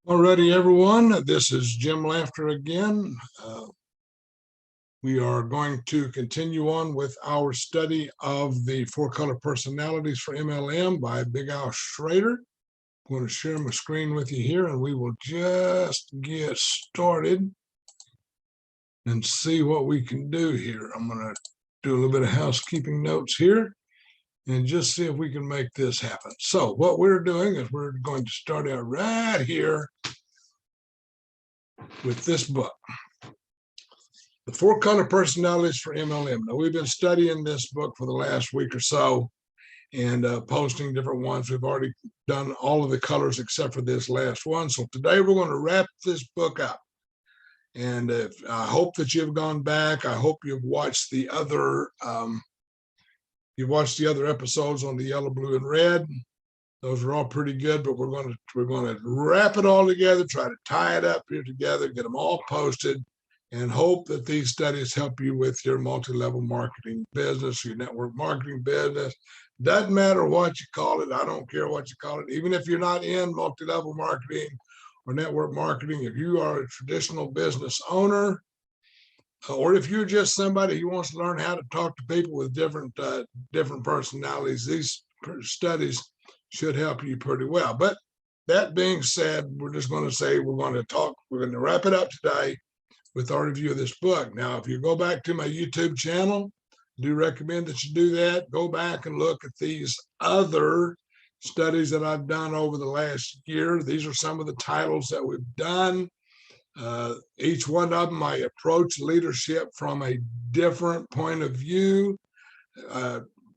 Alrighty, everyone. This is Jim Laughter again. We are going to continue on with our study of the Four Color Personalities for MLM by Big Al Schreiter. I'm going to share my screen with you here, and we will just get started and see what we can do here. I'm going to do a little bit of housekeeping notes here and just see if we can make this happen. So what we're doing is we're going to start out right here with this book, The Four Color Personalities for MLM. Now, we've been studying this book for the last week or so and posting different ones. We've already done all of the colors except for this last one. So today we're going to wrap this book up. And I hope that you've gone back. I hope you've watched the other episodes on the yellow, blue, and red. Those are all pretty good, but we're going to wrap it all together, try to tie it up here together, get them all posted, and hope that these studies help you with your multi-level marketing business, your network marketing business. Doesn't matter what you call it. I don't care what you call it. Even if you're not in multi-level marketing or network marketing, if you are a traditional business owner, or if you're just somebody who wants to learn how to talk to people with different personalities, these studies should help you pretty well. But that being said, we're just going to say we're going to wrap it up today with our review of this book. Now, if you go back to my YouTube channel, I do recommend that you do that. Go back and look at these other studies that I've done over the last year. These are some of the titles that we've done. Each one of them, I approach leadership from a different point of view.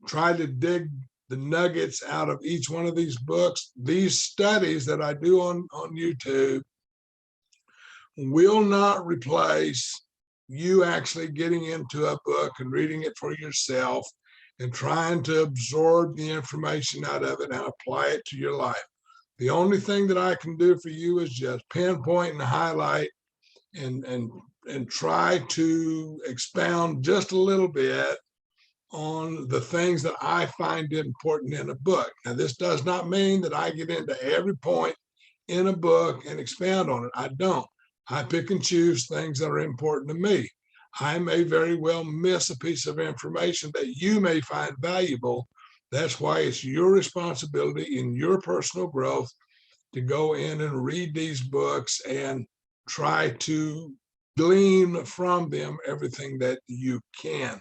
Try to dig the nuggets out of each one of these books. These studies that I do on YouTube will not replace you actually getting into a book and reading it for yourself and trying to absorb the information out of it and apply it to your life. The only thing that I can do for you is just pinpoint and highlight and try to expound just a little bit on the things that I find important in a book. Now, this does not mean that I get into every point in a book and expound on it. I don't. I pick and choose things that are important to me. I may very well miss a piece of information that you may find valuable. That's why it's your responsibility in your personal growth to go in and read these books and try to glean from them everything that you can.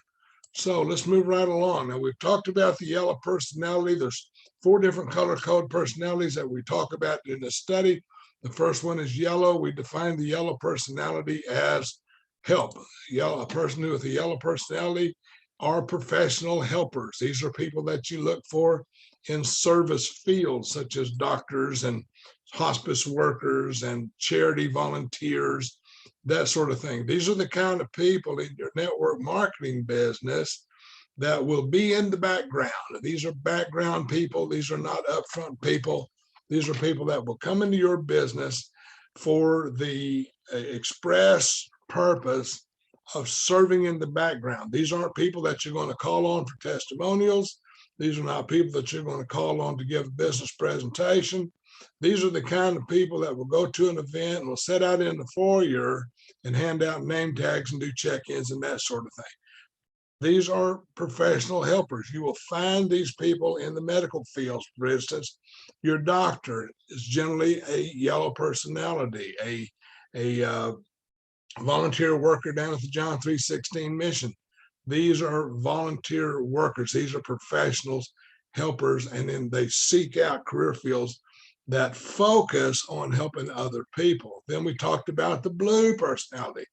So let's move right along. Now, we've talked about the yellow personality. There's 4 different color code personalities that we talk about in this study. The first one is yellow. We define the yellow personality as help. A person with a yellow personality are professional helpers. These are people that you look for in service fields such as doctors and hospice workers and charity volunteers, that sort of thing. These are the kind of people in your network marketing business that will be in the background. These are background people. These are not upfront people. These are people that will come into your business for the express purpose of serving in the background. These aren't people that you're going to call on for testimonials. These are not people that you're going to call on to give a business presentation. These are the kind of people that will go to an event and will sit out in the foyer and hand out name tags and do check-ins and that sort of thing. These are professional helpers. You will find these people in the medical fields. For instance, your doctor is generally a yellow personality, a volunteer worker down at the John 3:16 mission. These are volunteer workers. These are professionals, helpers, and then they seek out career fields that focus on helping other people. Then we talked about the blue personality.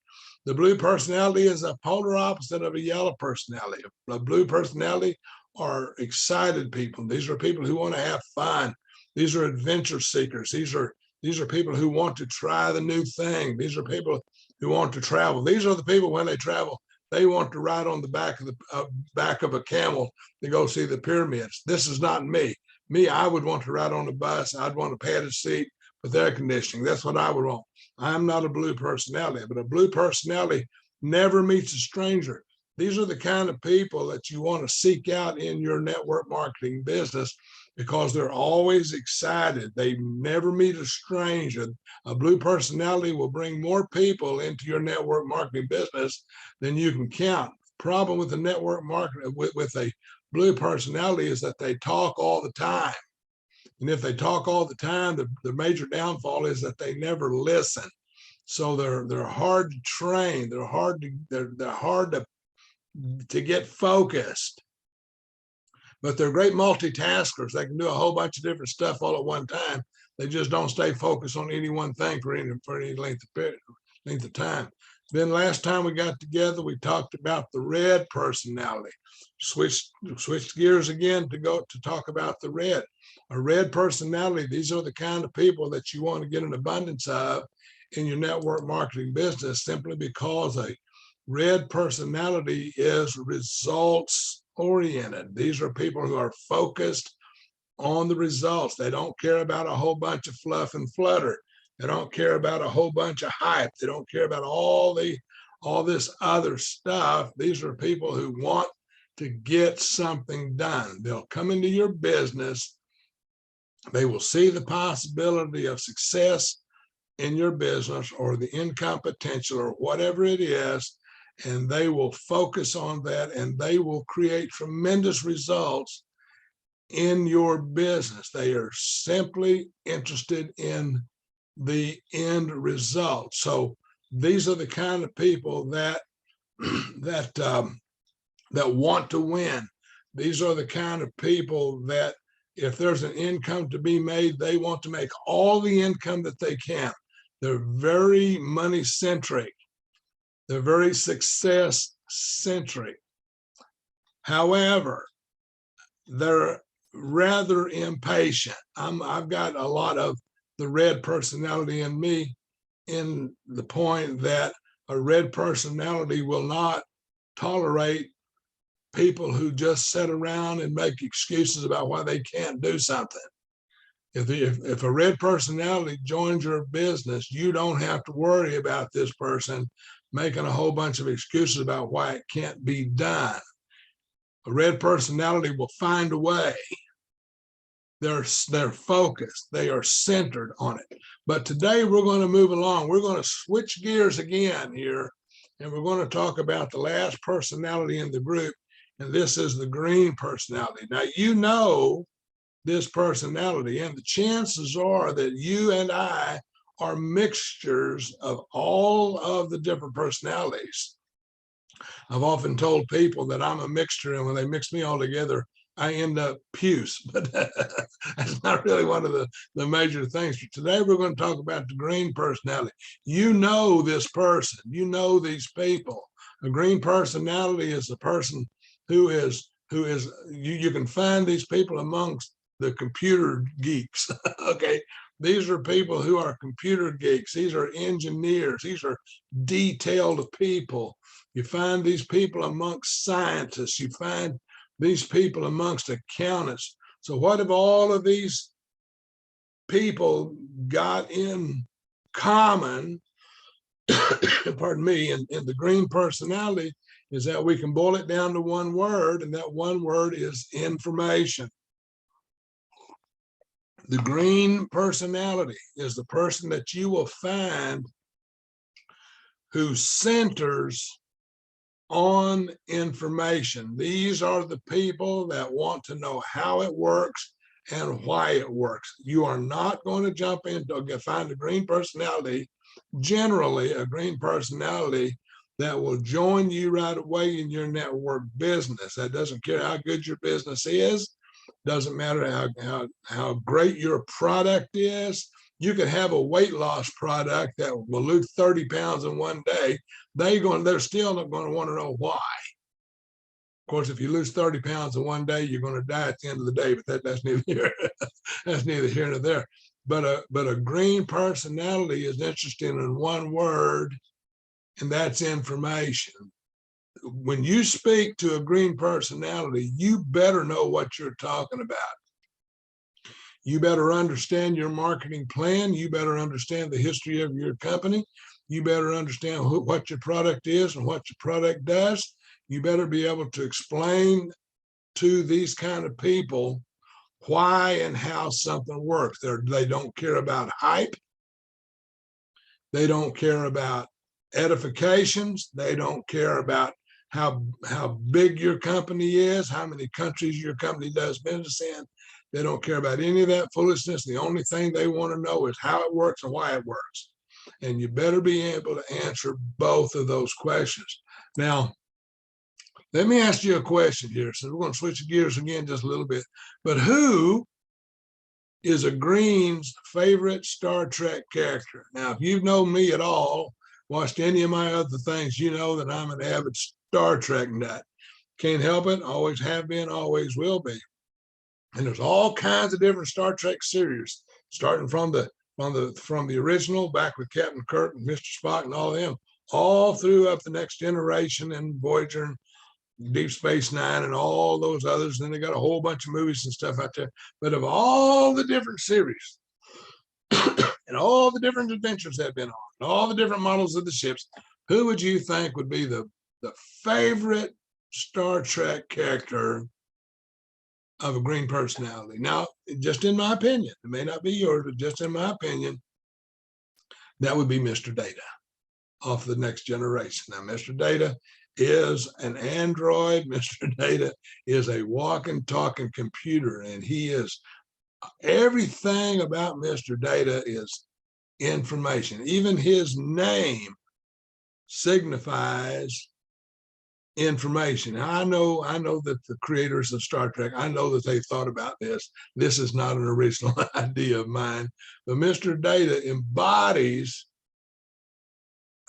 The blue personality is a polar opposite of a yellow personality. A blue personality are excited people. These are people who want to have fun. These are adventure seekers. These are people who want to try the new thing. These are people who want to travel. These are the people when they travel, they want to ride on the back of a camel to go see the pyramids. This is not me. Me, I would want to ride on a bus. I'd want a padded seat with air conditioning. That's what I would want. I'm not a blue personality, but a blue personality never meets a stranger. These are the kind of people that you want to seek out in your network marketing business because they're always excited. They never meet a stranger. A blue personality will bring more people into your network marketing business than you can count. Problem with the network marketing with a blue personality is that they talk all the time. And if they talk all the time, the major downfall is that they never listen. So they're hard to train. They're hard to get focused. But they're great multitaskers. They can do a whole bunch of different stuff all at one time. They just don't stay focused on any one thing for any length of time. Then last time we got together, we talked about the red personality. Switched gears again to talk about the red. A red personality, these are the kind of people that you want to get an abundance of in your network marketing business, simply because a red personality is results oriented. These are people who are focused on the results. They don't care about a whole bunch of fluff and flutter. They don't care about a whole bunch of hype. They don't care about all this other stuff. These are people who want to get something done. They'll come into your business. They will see the possibility of success in your business or the income potential or whatever it is, and they will focus on that, and they will create tremendous results in your business. They are simply interested in the end result. So these are the kind of people that want to win. These are the kind of people that if there's an income to be made, they want to make all the income that they can. They're very money centric. They're very success centric. However, they're rather impatient. I've got a lot of the red personality in me, in the point that a red personality will not tolerate people who just sit around and make excuses about why they can't do something. If a red personality joins your business, you don't have to worry about this person making a whole bunch of excuses about why it can't be done. A red personality will find a way. They're focused. They are centered on it. But today we're going to move along. We're going to switch gears again here, and we're going to talk about the last personality in the group, and this is the green personality. Now, you know this personality, and the chances are that you and I are mixtures of all of the different personalities. I've often told people that I'm a mixture, and when they mix me all together, I end up puce, but that's not really one of the major things. Today, we're going to talk about the green personality. You know this person, you know these people. A green personality is a person who is you can find these people amongst the computer geeks. Okay, these are people who are computer geeks. These are engineers. These are detailed people. You find these people amongst scientists. You find these people amongst accountants. So what have all of these people got in common, pardon me, in the green personality, is that we can boil it down to one word, and that one word is information. The green personality is the person that you will find who centers on information. These are the people that want to know how it works and why it works. You are not going to jump into find a green personality, generally a green personality that will join you right away in your network business. That doesn't care how good your business is, doesn't matter how great your product is. You could have a weight loss product that will lose 30 pounds in one day. They're still not going to want to know why. Of course, if you lose 30 pounds in one day, you're going to die at the end of the day, but that's neither here, that's neither here nor there. But a green personality is interested in one word, and that's information. When you speak to a green personality, you better know what you're talking about. You better understand your marketing plan. You better understand the history of your company. You better understand what your product is and what your product does. You better be able to explain to these kind of people why and how something works. They don't care about hype. They don't care about edifications. They don't care about how big your company is, how many countries your company does business in. They don't care about any of that foolishness. The only thing they want to know is how it works and why it works. And you better be able to answer both of those questions. Now, let me ask you a question here. So we're going to switch gears again just a little bit. But who is a Green's favorite Star Trek character? Now, if you've known me at all, watched any of my other things, you know that I'm an avid Star Trek nut. Can't help it. Always have been, always will be. And there's all kinds of different Star Trek series, starting from the original, back with Captain Kirk and Mr. Spock and all of them, all through up the Next Generation and Voyager and Deep Space Nine and all those others. And then they got a whole bunch of movies and stuff out there. But of all the different series and all the different adventures they've been on, and all the different models of the ships, who would you think would be the favorite Star Trek character of a green personality? Now, just in my opinion, it may not be yours, but just in my opinion, that would be Mr. Data off the Next Generation. Now, Mr. Data is an android. Mr. Data is a walking, talking computer, and he is, everything about Mr. Data is information. Even his name signifies information. I know that the creators of Star Trek, I know that they thought about this. This is not an original idea of mine, but Mr. Data embodies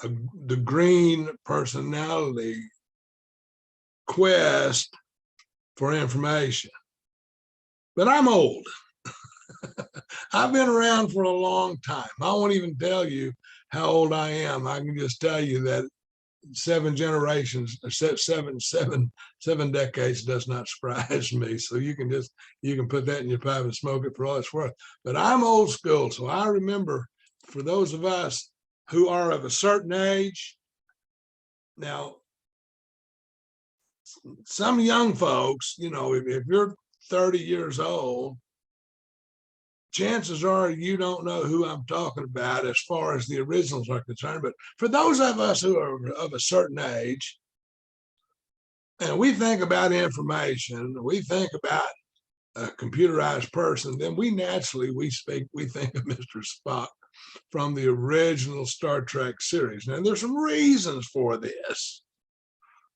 the green personality quest for information. But I'm old. I've been around for a long time. I won't even tell you how old I am. I can just tell you that 7 generations, seven decades does not surprise me. So you can put that in your pipe and smoke it for all it's worth. But I'm old school, so I remember, for those of us who are of a certain age, now some young folks, if you're 30 years old, chances are you don't know who I'm talking about as far as the originals are concerned. But for those of us who are of a certain age, and we think about information, we think about a computerized person, then we think of Mr. Spock from the original Star Trek series. Now, there's some reasons for this.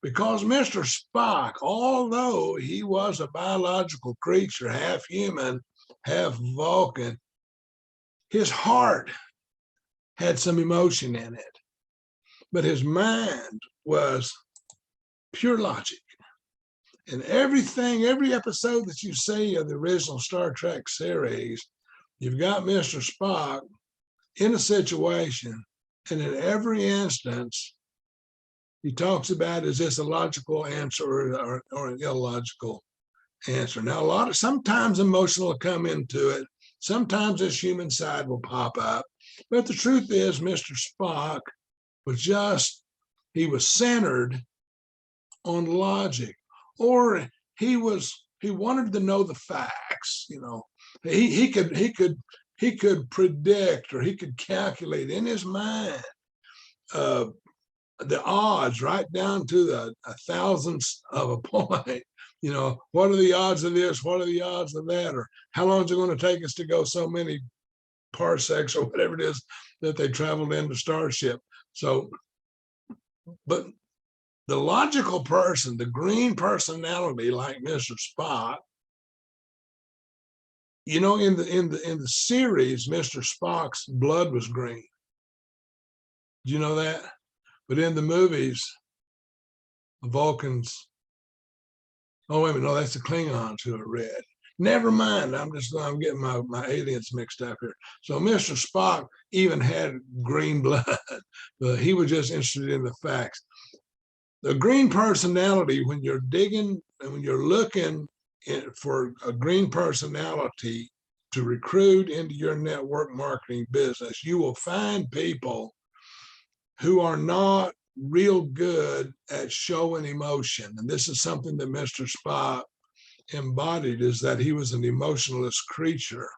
Because Mr. Spock, although he was a biological creature, half human, half Vulcan, his heart had some emotion in it, but his mind was pure logic. And every episode that you see of the original Star Trek series, you've got Mr. Spock in a situation, and in every instance, he talks about, is this a logical answer or an illogical answer? Now, sometimes emotional will come into it. Sometimes this human side will pop up. But the truth is, Mr. Spock he was centered on logic, or he wanted to know the facts. He could predict, or he could calculate in his mind the odds right down to the thousandths of a point. What are the odds of this? What are the odds of that? Or how long is it going to take us to go so many parsecs, or whatever it is that they traveled in the Starship? So, but the logical person, the green personality like Mr. Spock, in the series, Mr. Spock's blood was green. Do you know that? But in the movies, Vulcans, oh, wait a minute, no, that's the Klingons who are red. Never mind, I'm getting my aliens mixed up here. So Mr. Spock even had green blood, but he was just interested in the facts. The green personality, when you're digging and when you're looking for a green personality to recruit into your network marketing business, you will find people who are not real good at showing emotion. And this is something that Mr. Spock embodied is that he was an emotionless creature.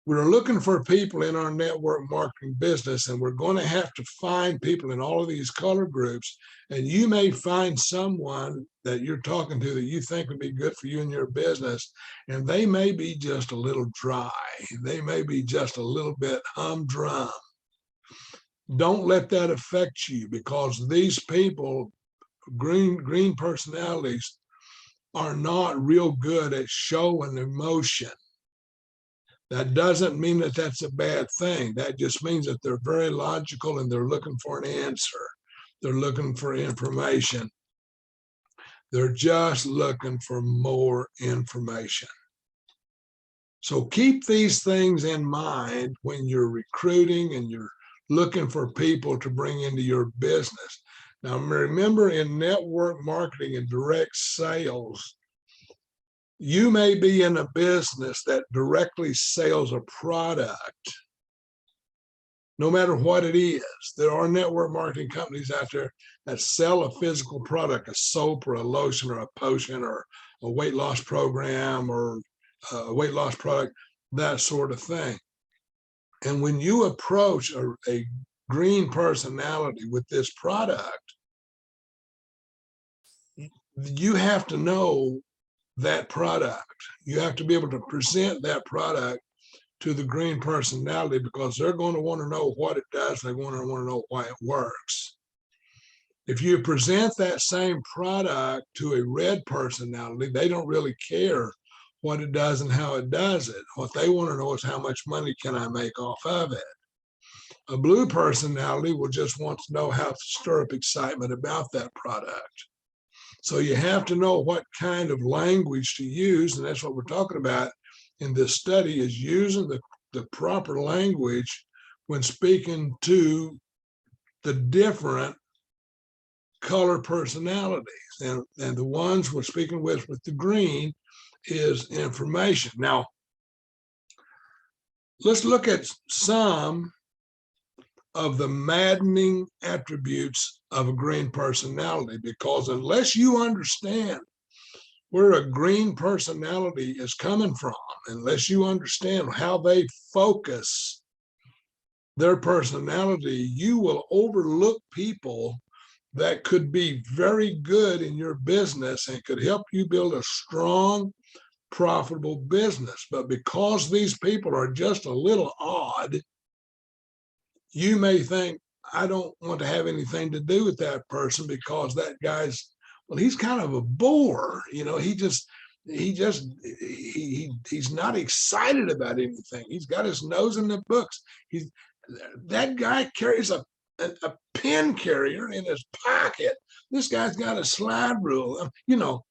We're looking for people in our network marketing business, and we're going to have to find people in all of these color groups. And you may find someone that you're talking to that you think would be good for you in your business, and they may be just a little dry. They may be just a little bit humdrum. Don't let that affect you, because these people, green personalities, are not real good at showing emotion. That doesn't mean that that's a bad thing. That just means that they're very logical and they're looking for an answer. They're looking for information. They're just looking for more information. So keep these things in mind when you're recruiting and you're looking for people to bring into your business. Now, remember, in network marketing and direct sales, you may be in a business that directly sells a product, no matter what it is. There are network marketing companies out there that sell a physical product, a soap or a lotion or a potion or a weight loss program or a weight loss product, that sort of thing. And when you approach a green personality with this product, you have to know that product. You have to be able to present that product to the green personality, because they're going to want to know what it does. They're going to want to know why it works. If you present that same product to a red personality, they don't really care what it does and how it does it. What they want to know is, how much money can I make off of it? A blue personality will just want to know how to stir up excitement about that product. So you have to know what kind of language to use, and that's what we're talking about in this study, is using the proper language when speaking to the different color personalities. And the ones we're speaking with the green is information. Now, let's look at some of the maddening attributes of a green personality, because unless you understand where a green personality is coming from, unless you understand how they focus their personality, you will overlook people that could be very good in your business and could help you build a strong, profitable business. But because these people are just a little odd, you may think, I don't want to have anything to do with that person, because that guy's, well, he's kind of a bore. You know, he's not excited about anything. He's got his nose in the books. That guy carries a pen carrier in his pocket. This guy's got a slide rule. You know,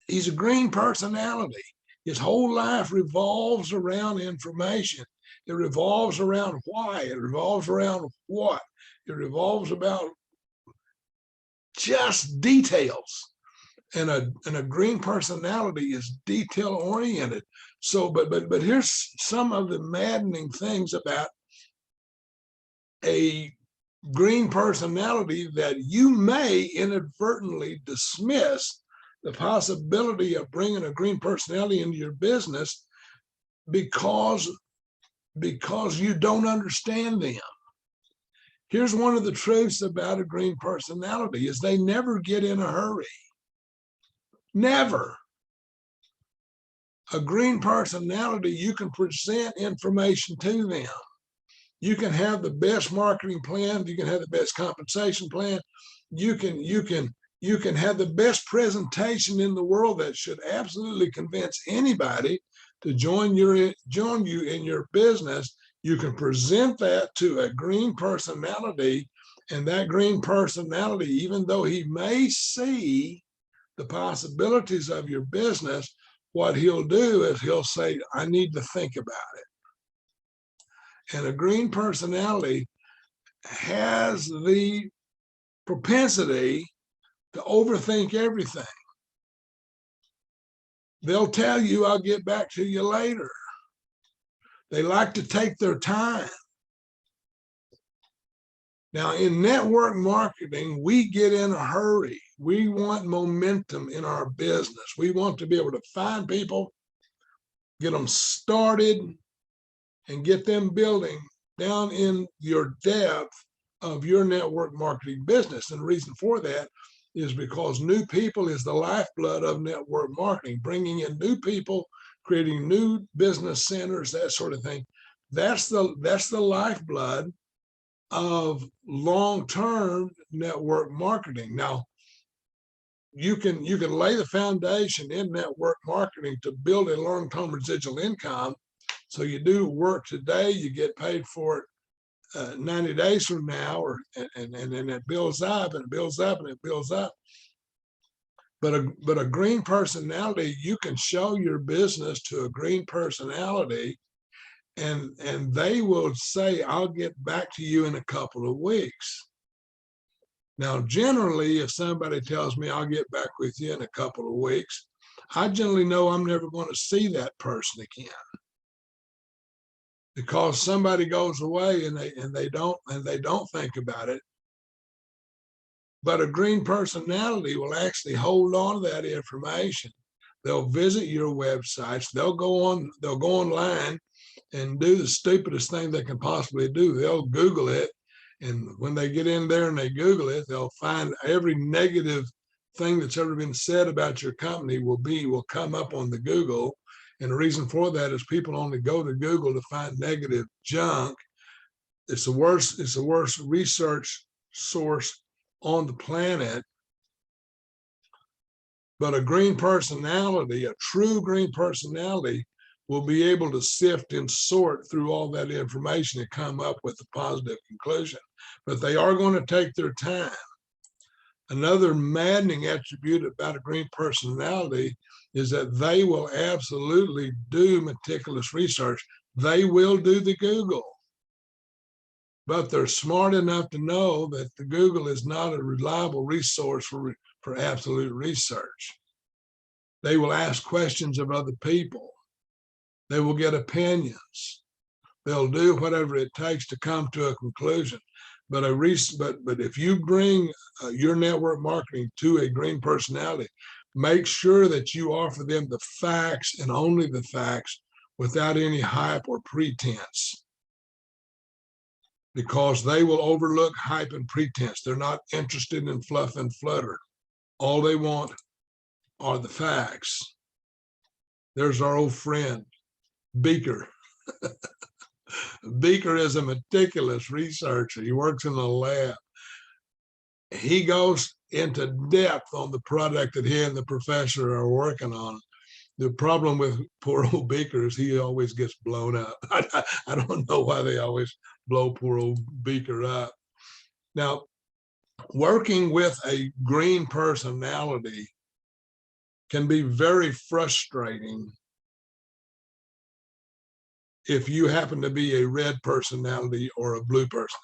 he's a green personality. His whole life revolves around information. It revolves around why. It revolves around what. It revolves about just details. And a green personality is detail oriented. So, but here's some of the maddening things about a green personality that you may inadvertently dismiss the possibility of bringing a green personality into your business because you don't understand them. Here's one of the truths about a green personality is they never get in a hurry. Never. A green personality, you can present information to them. You can have the best marketing plan. You can have the best compensation plan. You can have the best presentation in the world that should absolutely convince anybody to join you in your business. You can present that to a green personality, and that green personality, even though he may see the possibilities of your business, what he'll do is he'll say, I need to think about it. And a green personality has the propensity to overthink everything. They'll tell you, I'll get back to you later. They like to take their time. Now, in network marketing, we get in a hurry. We want momentum in our business. We want to be able to find people, get them started, and get them building down in your depth of your network marketing business. And the reason for that is because new people is the lifeblood of network marketing, bringing in new people, creating new business centers, that sort of thing. That's the lifeblood of long-term network marketing. Now, you can lay the foundation in network marketing to build a long-term residual income. So you do work today, you get paid for it 90 days from now, and it builds up and it builds up and it builds up. But a green personality, you can show your business to a green personality, and they will say, I'll get back to you in a couple of weeks. Now, generally, if somebody tells me I'll get back with you in a couple of weeks, I generally know I'm never going to see that person again, because somebody goes away and they don't think about it. But a green personality will actually hold on to that information. They'll visit your websites. They'll go online and do the stupidest thing they can possibly do. They'll Google it. And when they get in there and they Google it, they'll find every negative thing that's ever been said about your company will come up on the Google. And the reason for that is people only go to Google to find negative junk. It's the worst research source on the planet. But a green personality, a true green personality, will be able to sift and sort through all that information and come up with a positive conclusion. But they are going to take their time. Another maddening attribute about a green personality is that they will absolutely do meticulous research. They will do the Google. But they're smart enough to know that the Google is not a reliable resource for absolute research. They will ask questions of other people. They will get opinions. They'll do whatever it takes to come to a conclusion. But if you bring your network marketing to a green personality, make sure that you offer them the facts and only the facts without any hype or pretense, because they will overlook hype and pretense. They're not interested in fluff and flutter. All they want are the facts. There's our old friend, Beaker. Beaker is a meticulous researcher. He works in the lab. He goes into depth on the product that he and the professor are working on. The problem with poor old Beaker is he always gets blown up. I don't know why they always blow poor old Beaker up. Now, working with a green personality can be very frustrating if you happen to be a red personality or a blue personality.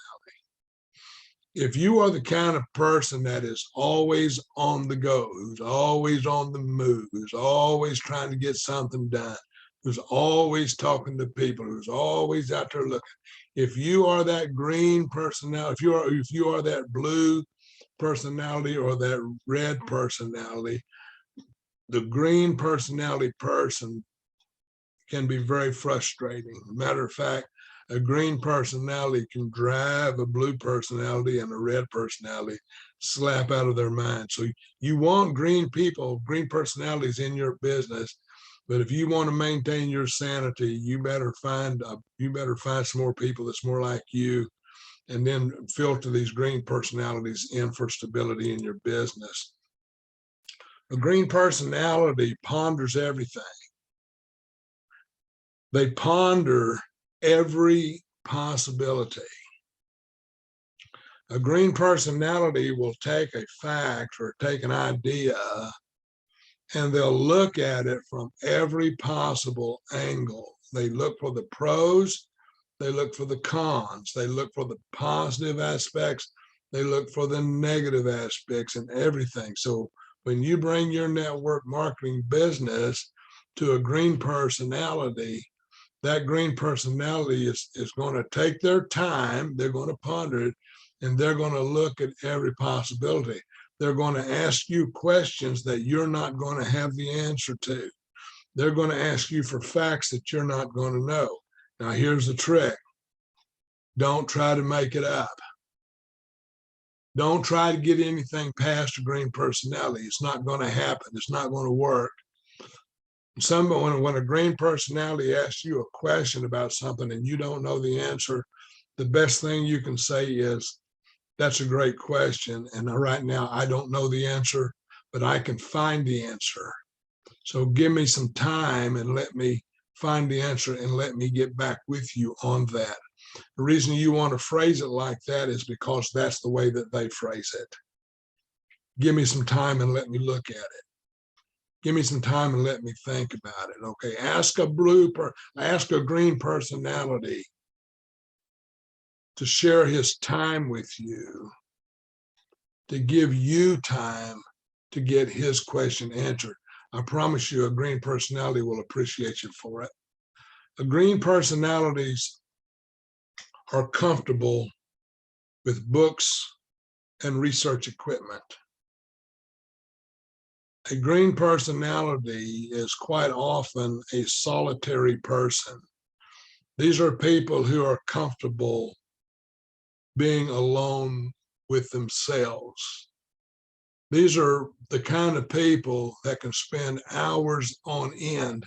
If you are the kind of person that is always on the go, who's always on the move, who's always trying to get something done, who's always talking to people, who's always out there looking, if you are that green personality, if you are that blue personality or that red personality, the green personality person can be very frustrating. Matter of fact, a green personality can drive a blue personality and a red personality slap out of their mind. So you want green people, green personalities in your business, but if you want to maintain your sanity, you better find some more people that's more like you, and then filter these green personalities in for stability in your business. A green personality ponders everything. They ponder every possibility. A green personality will take a fact or take an idea and they'll look at it from every possible angle. They look for the pros, they look for the cons, they look for the positive aspects, they look for the negative aspects and everything. So when you bring your network marketing business to a green personality, that green personality is going to take their time, they're going to ponder it, and they're going to look at every possibility. They're going to ask you questions that you're not going to have the answer to. They're going to ask you for facts that you're not going to know. Now, here's the trick. Don't try to make it up. Don't try to get anything past a green personality. It's not going to happen. It's not going to work. When a green personality asks you a question about something and you don't know the answer, the best thing you can say is, that's a great question. And right now, I don't know the answer, but I can find the answer. So give me some time and let me find the answer and let me get back with you on that. The reason you want to phrase it like that is because that's the way that they phrase it. Give me some time and let me look at it. Give me some time and let me think about it. Okay, ask a green personality to share his time with you, to give you time to get his question answered. I promise you a green personality will appreciate you for it. The green personalities are comfortable with books and research equipment. A green personality is quite often a solitary person. These are people who are comfortable being alone with themselves. These are the kind of people that can spend hours on end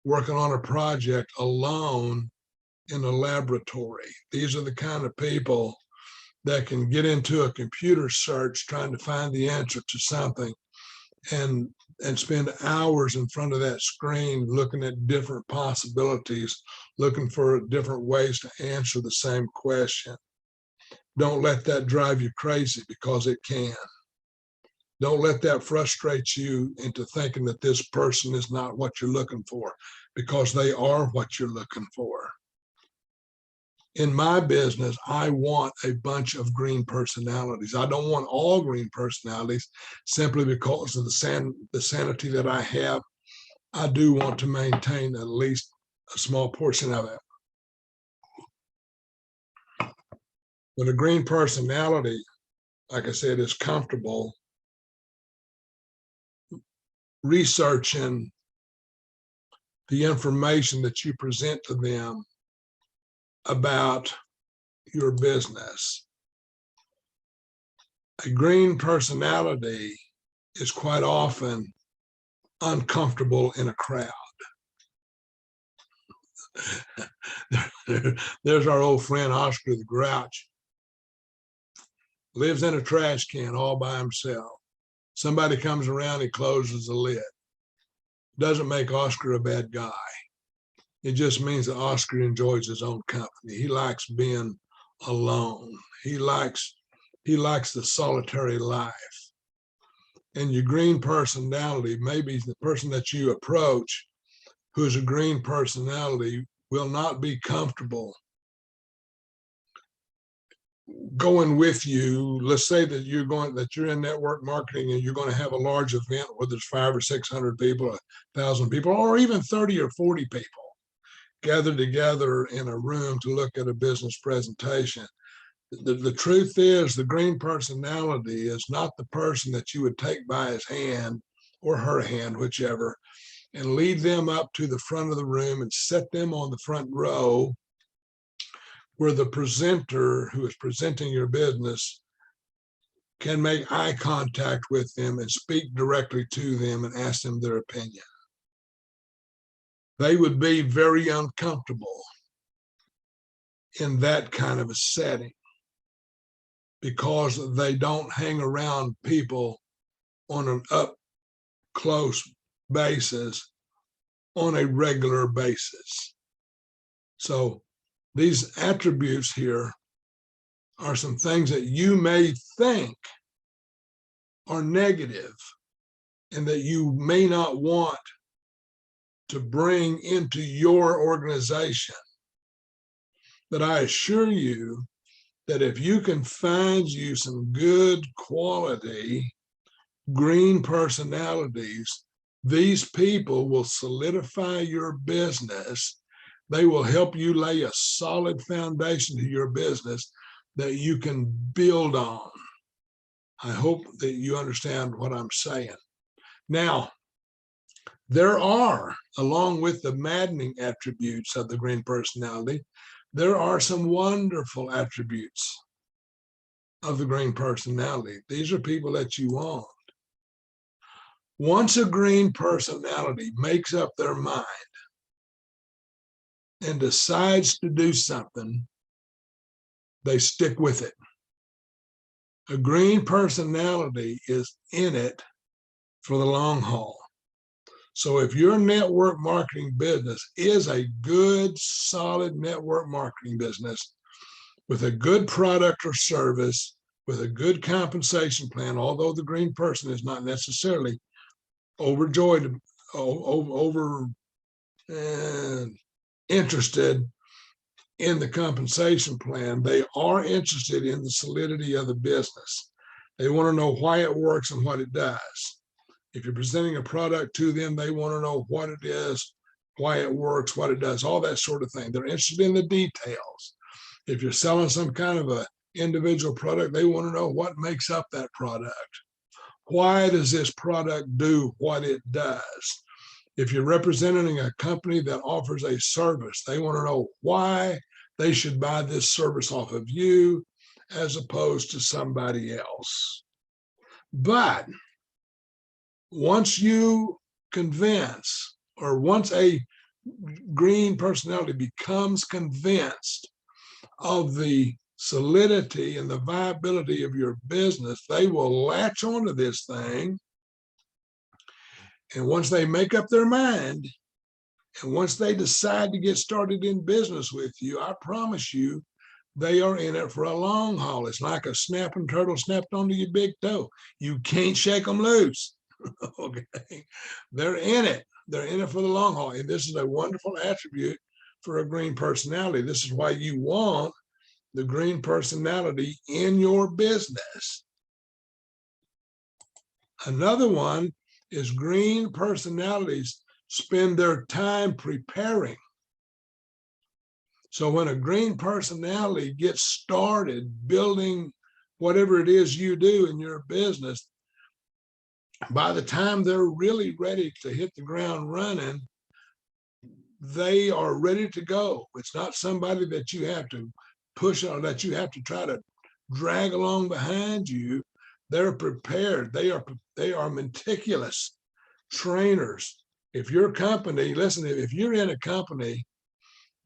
working on a project alone in a laboratory. These are the kind of people that can get into a computer search trying to find the answer to something and spend hours in front of that screen looking at different possibilities, looking for different ways to answer the same question. Don't let that drive you crazy, because it can. Don't let that frustrate you into thinking that this person is not what you're looking for, because they are what you're looking for. In my business, I want a bunch of green personalities. I don't want all green personalities simply because of the sanity that I have. I do want to maintain at least a small portion of it. But a green personality, like I said, is comfortable researching the information that you present to them about your business. A green personality is quite often uncomfortable in a crowd. There's our old friend Oscar the Grouch. Lives in a trash can all by himself. Somebody comes around, he closes the lid. Doesn't make Oscar a bad guy. It just means that Oscar enjoys his own company. He likes being alone. He likes the solitary life. And your green personality, maybe the person that you approach who's a green personality, will not be comfortable going with you. Let's say that you're in network marketing and you're going to have a large event where there's 500 or 600 people, 1,000 people, or even 30 or 40 people gathered together in a room to look at a business presentation. The truth is, the green personality is not the person that you would take by his hand or her hand, whichever, and lead them up to the front of the room and set them on the front row where the presenter who is presenting your business can make eye contact with them and speak directly to them and ask them their opinion. They would be very uncomfortable in that kind of a setting because they don't hang around people on an up close basis on a regular basis. So these attributes here are some things that you may think are negative and that you may not want to bring into your organization. But I assure you that if you can find you some good quality green personalities, these people will solidify your business. They will help you lay a solid foundation to your business. that you can build on. I hope that you understand what I'm saying. Now, there are, along with the maddening attributes of the green personality, there are some wonderful attributes of the green personality. These are people that you want. Once a green personality makes up their mind and decides to do something, they stick with it. A green personality is in it for the long haul. So if your network marketing business is a good, solid network marketing business with a good product or service, with a good compensation plan, although the green person is not necessarily overjoyed, interested in the compensation plan, they are interested in the solidity of the business. They want to know why it works and what it does. If you're presenting a product to them, they want to know what it is, why it works, what it does, all that sort of thing. They're interested in the details. If you're selling some kind of a individual product, they want to know what makes up that product. Why does this product do what it does? If you're representing a company that offers a service, they want to know why they should buy this service off of you as opposed to somebody else. But once you convince, or once a green personality becomes convinced of the solidity and the viability of your business, they will latch onto this thing. And once they make up their mind, and once they decide to get started in business with you, I promise you, they are in it for a long haul. It's like a snapping turtle snapped onto your big toe. You can't shake them loose. Okay, they're in it. They're in it for the long haul. And this is a wonderful attribute for a green personality. This is why you want the green personality in your business. Another one is green personalities spend their time preparing. So when a green personality gets started building whatever it is you do in your business, by the time they're really ready to hit the ground running, they are ready to go. It's not somebody that you have to push on, that you have to try to drag along behind you. They're prepared. They are meticulous trainers. If your company, listen, if you're in a company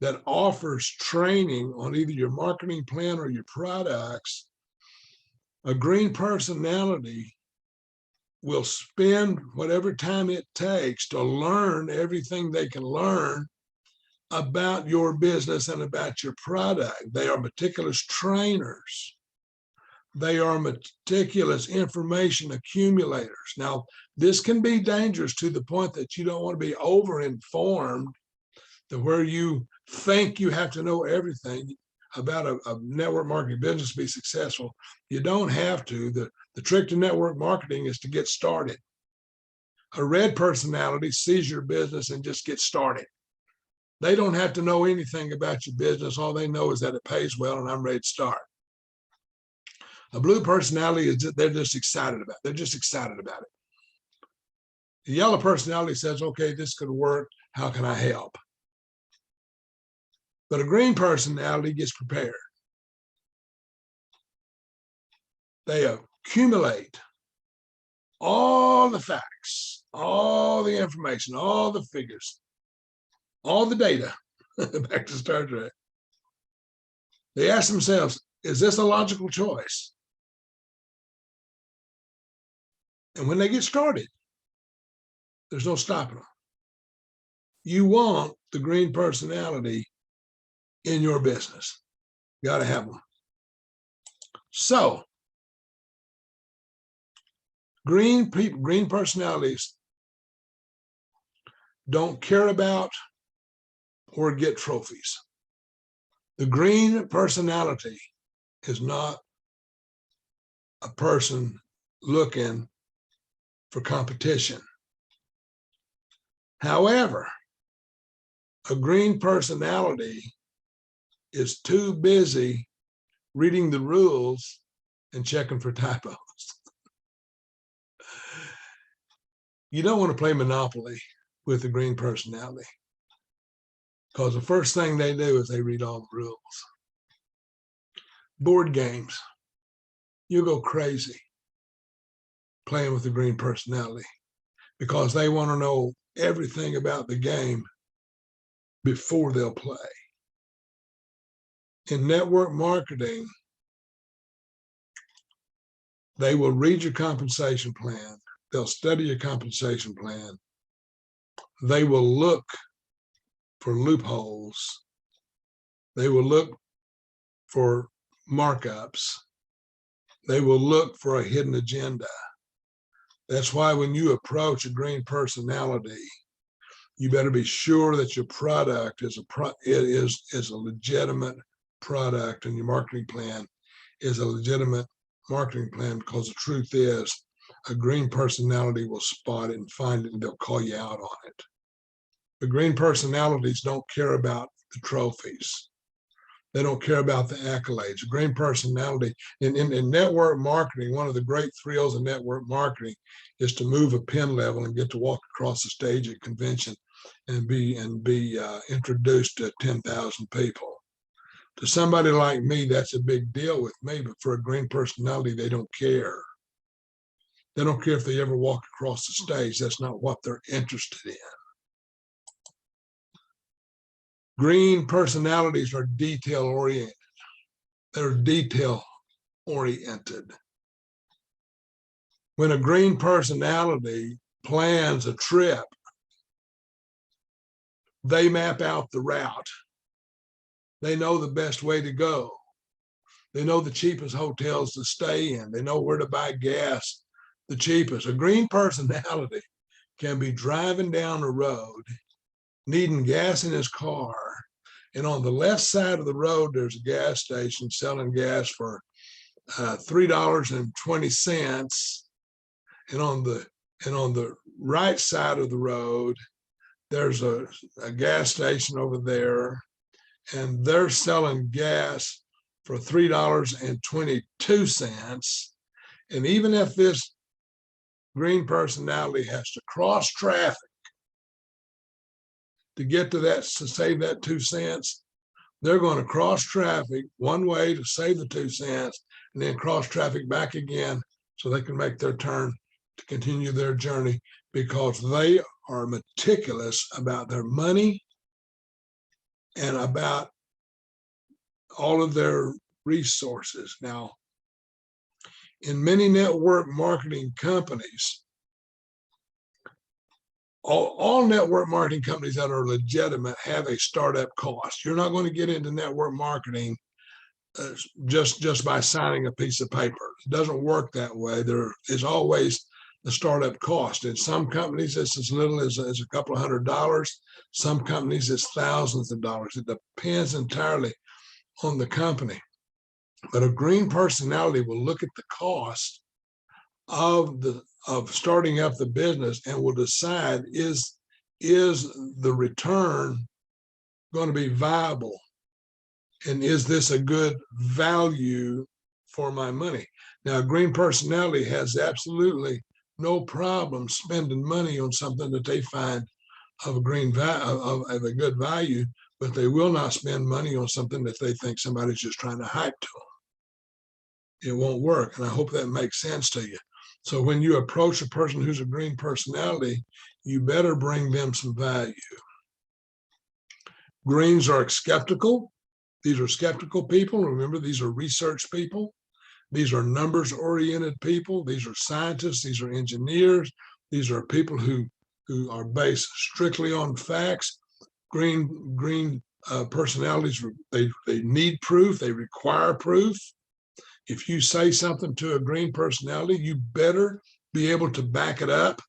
that offers training on either your marketing plan or your products, a green personality will spend whatever time it takes to learn everything they can learn about your business and about your product. They are meticulous trainers. They are meticulous information accumulators. Now, this can be dangerous to the point that you don't want to be over-informed to where you think you have to know everything about a network marketing business to be successful. You don't have to. The trick to network marketing is to get started. A red personality sees your business and just gets started. They don't have to know anything about your business. All they know is that it pays well and I'm ready to start. A blue personality is they're just excited about it. They're just excited about it. The yellow personality says, okay, this could work. How can I help? But a green personality gets prepared. They accumulate all the facts, all the information, all the figures, all the data. Back to Star Trek. They ask themselves, is this a logical choice? And when they get started, there's no stopping them. You want the green personality in your business. You got to have them. So, green personalities don't care about or get trophies. The green personality is not a person looking for competition. However, a green personality is too busy reading the rules and checking for typos. You don't want to play Monopoly with the green personality, because the first thing they do is they read all the rules. Board games, you'll go crazy playing with the green personality, because they want to know everything about the game before they'll play. In network marketing, they will read your compensation plan. They'll study your compensation plan. They will look for loopholes. They will look for markups. They will look for a hidden agenda. That's why when you approach a green personality, you better be sure that your product is a legitimate product, and your marketing plan is a legitimate marketing plan, because the truth is a green personality will spot it and find it, and they'll call you out on it. The green personalities don't care about the trophies. They don't care about the accolades. A green personality in network marketing, one of the great thrills of network marketing is to move a pen level and get to walk across the stage at convention and be introduced to 10,000 people. To somebody like me, that's a big deal with me, but for a green personality, they don't care. They don't care if they ever walk across the stage. That's not what they're interested in. Green personalities are detail-oriented. They're detail-oriented. When a green personality plans a trip, they map out the route. They know the best way to go. They know the cheapest hotels to stay in. They know where to buy gas the cheapest. A green personality can be driving down a road, needing gas in his car, and on the left side of the road, there's a gas station selling gas for $3.20, and on the right side of the road, there's a gas station over there, and they're selling gas for $3.22. And even if this green personality has to cross traffic to get to that, to save that 2 cents, they're going to cross traffic one way to save the 2 cents, and then cross traffic back again so they can make their turn to continue their journey, because they are meticulous about their money and about all of their resources. Now, in many network marketing companies, all network marketing companies that are legitimate have a startup cost. You're not going to get into network marketing just by signing a piece of paper. It doesn't work that way. There is always the startup cost. In some companies, it's as little as a couple of $100. Some companies, it's thousands of dollars. It depends entirely on the company. But a green personality will look at the cost of starting up the business and will decide, is the return going to be viable? And is this a good value for my money? Now, a green personality has absolutely no problem spending money on something that they find of a good value, but they will not spend money on something that they think somebody's just trying to hype to them. It won't work. And I hope that makes sense to you. So when you approach a person who's a green personality, you better bring them some value. Greens are skeptical. These are skeptical people. Remember, these are research people. These are numbers-oriented people. These are scientists. These are engineers. These are people who are based strictly on facts. Green personalities, they need proof. They require proof. If you say something to a green personality, you better be able to back it up.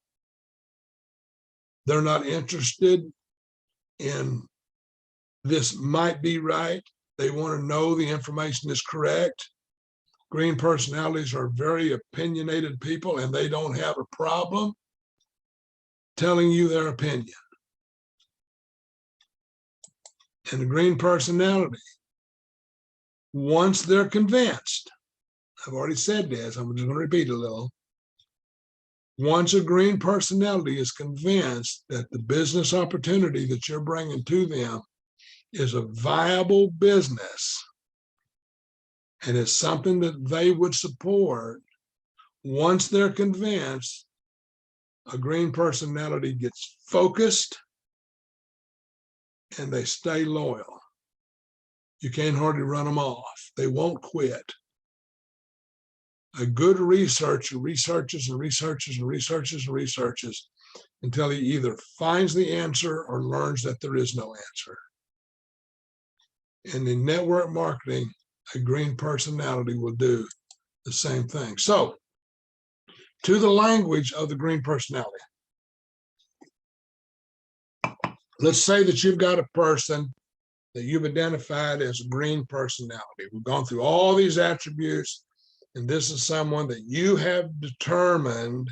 They're not interested in this might be right. They want to know the information is correct. Green personalities are very opinionated people, and they don't have a problem telling you their opinion. And the green personality Once they're convinced, I've already said this, I'm just going to repeat a little. Once a green personality is convinced that the business opportunity that you're bringing to them is a viable business and it's something that they would support, once they're convinced, a green personality gets focused and they stay loyal. You can't hardly run them off. They won't quit. A good researcher researches and researches and researches and researches until he either finds the answer or learns that there is no answer. And in network marketing, a green personality will do the same thing. So, to the language of the green personality. Let's say that you've got a person that you've identified as a green personality. We've gone through all these attributes, and this is someone that you have determined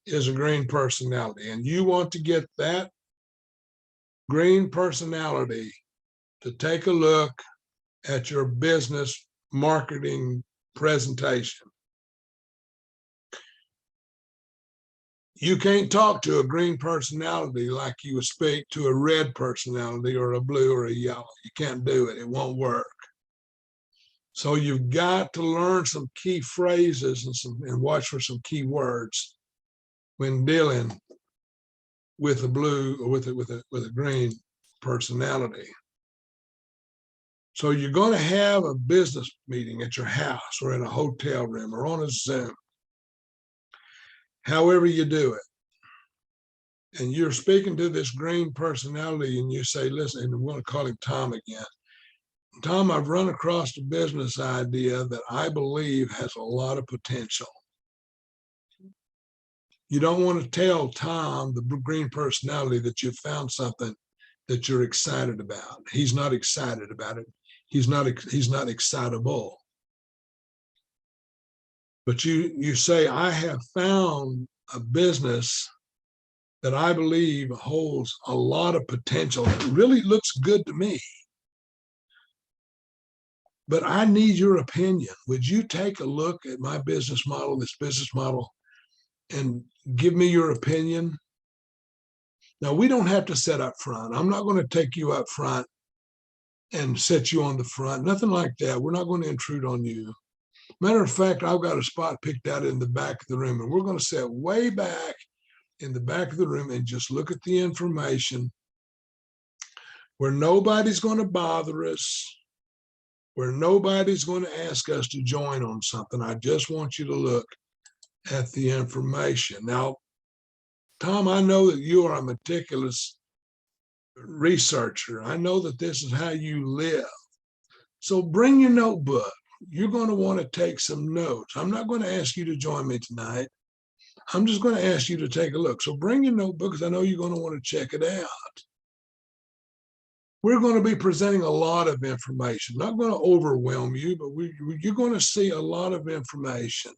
is a green personality, and you want to get that green personality to take a look at your business marketing presentation. You can't talk to a green personality like you would speak to a red personality or a blue or a yellow. You can't do it. It won't work. So you've got to learn some key phrases and watch for some key words when dealing with a blue or with a green personality. So you're going to have a business meeting at your house or in a hotel room or on a Zoom. However you do it. And you're speaking to this green personality and you say, listen, and I'm going to call him Tom again. Tom, I've run across a business idea that I believe has a lot of potential. You don't want to tell Tom, the green personality, that you found something that you're excited about. He's not excited about it. He's not excitable. But you say, I have found a business that I believe holds a lot of potential. It really looks good to me. But I need your opinion. Would you take a look at my business model, this business model, and give me your opinion? Now, we don't have to sit up front. I'm not going to take you up front and set you on the front. Nothing like that. We're not going to intrude on you. Matter of fact, I've got a spot picked out in the back of the room, and we're going to sit way back in the back of the room and just look at the information where nobody's going to bother us, where nobody's going to ask us to join on something. I just want you to look at the information. Now, Tom, I know that you are a meticulous researcher. I know that this is how you live. So bring your notebook. You're going to want to take some notes. I'm not going to ask you to join me tonight. I'm just going to ask you to take a look. So bring your notebook because I know you're going to want to check it out. We're going to be presenting a lot of information. Not going to overwhelm you, but you're going to see a lot of information.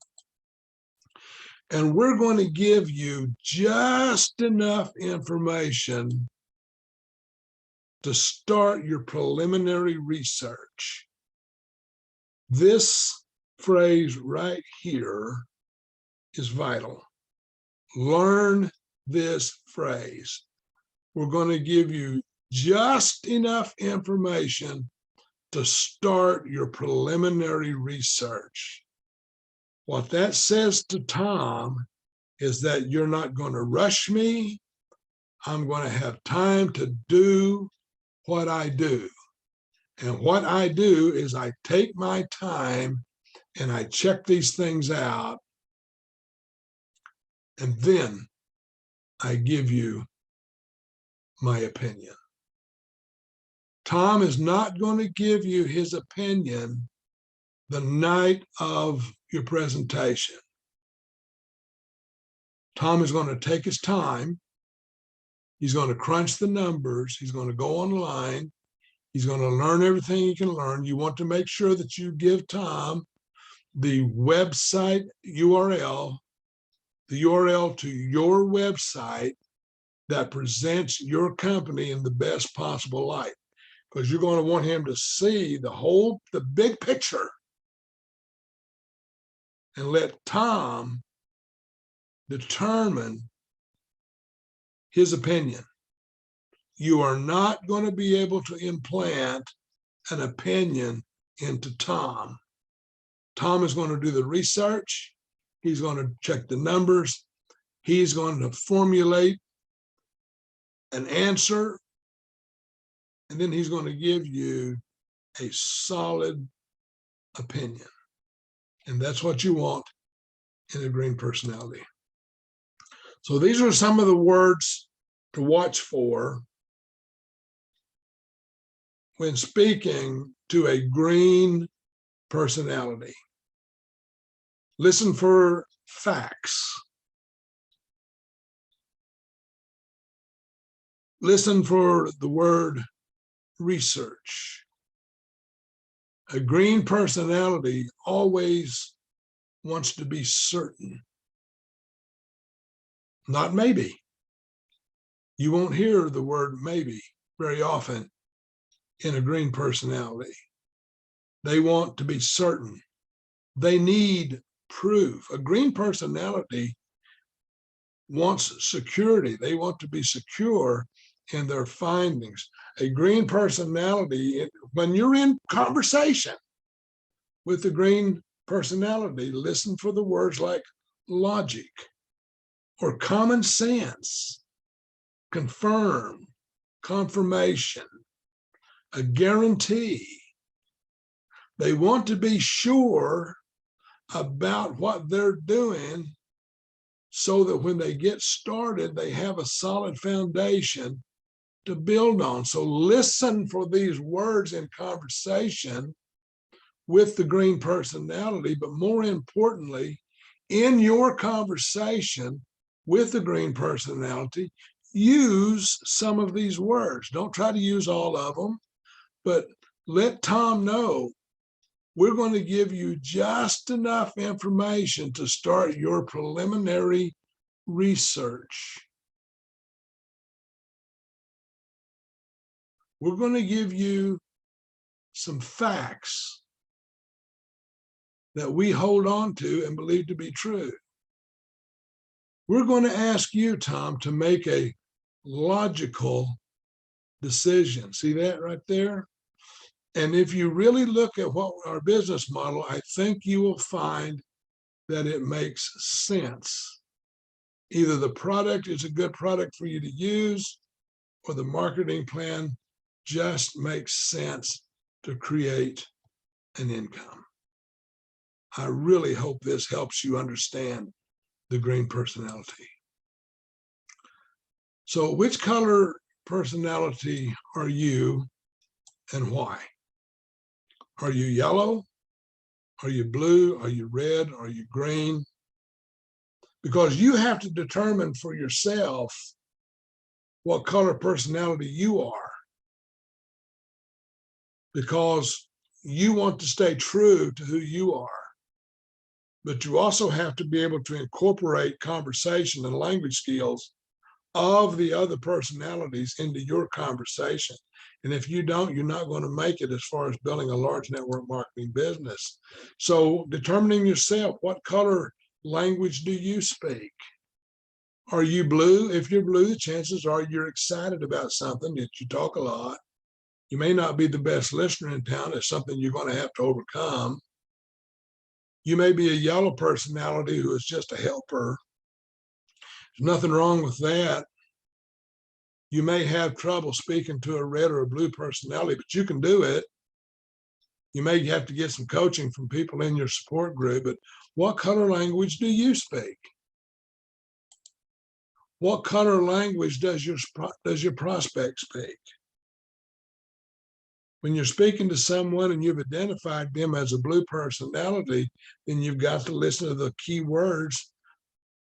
And we're going to give you just enough information to start your preliminary research. This phrase right here is vital. Learn this phrase. We're going to give you just enough information to start your preliminary research. What that says to Tom is that you're not going to rush me. I'm going to have time to do what I do. And what I do is I take my time and I check these things out. And then I give you my opinion. Tom is not going to give you his opinion the night of your presentation. Tom is going to take his time. He's going to crunch the numbers. He's going to go online. He's going to learn everything he can learn. You want to make sure that you give Tom the website URL, the URL to your website that presents your company in the best possible light. because you're going to want him to see the big picture, and let Tom determine his opinion. You are not going to be able to implant an opinion into Tom. Tom is going to do the research. He's going to check the numbers. He's going to formulate an answer, and then he's going to give you a solid opinion. And that's what you want in a green personality. So these are some of the words to watch for when speaking to a green personality. Listen for facts. Listen for the word research. A green personality always wants to be certain, not maybe. You won't hear the word maybe very often in a green personality. They want to be certain. They need proof. A green personality wants security. They want to be secure in their findings. A green personality, when you're in conversation with the green personality, listen for the words like logic or common sense, confirm, confirmation, a guarantee. They want to be sure about what they're doing so that when they get started, they have a solid foundation to build on. So listen for these words in conversation with the green personality, but more importantly, in your conversation with the green personality, use some of these words. Don't try to use all of them, but let Tom know we're going to give you just enough information to start your preliminary research. We're going to give you some facts that we hold on to and believe to be true. We're going to ask you, Tom, to make a logical decision. See that right there? And if you really look at what our business model, I think you will find that it makes sense. Either the product is a good product for you to use, or the marketing plan just makes sense to create an income. I really hope this helps you understand the green personality. So which color personality are you and why? Are you yellow? Are you blue? Are you red? Are you green? Because you have to determine for yourself what color personality you are, because you want to stay true to who you are. But you also have to be able to incorporate conversation and language skills of the other personalities into your conversation. And if you don't, you're not going to make it as far as building a large network marketing business. So determining yourself, what color language do you speak? Are you blue? If you're blue, the chances are you're excited about something, that you talk a lot. You may not be the best listener in town. It's something you're going to have to overcome. You may be a yellow personality who is just a helper. There's nothing wrong with that. You may have trouble speaking to a red or a blue personality, but you can do it. You may have to get some coaching from people in your support group, but what color language do you speak? What color language does your prospect speak? When you're speaking to someone and you've identified them as a blue personality, then you've got to listen to the key words